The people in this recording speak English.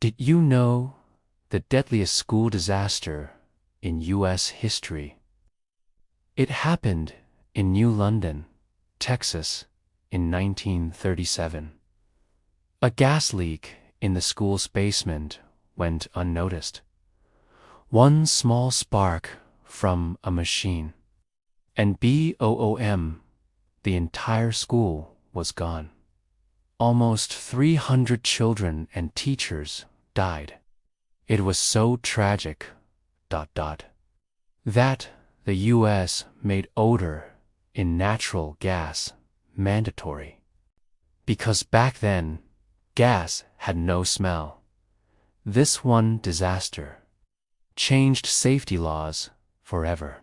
Did you know the deadliest school disaster in U.S. history? It happened in New London, Texas, in 1937. A gas leak in the school's basement went unnoticed. One small spark from a machine, and boom, the entire school was gone. Almost 300 children and teachers died. It was so tragic, that the U.S. made odor in natural gas mandatory. Because back then, gas had no smell. This one disaster changed safety laws forever.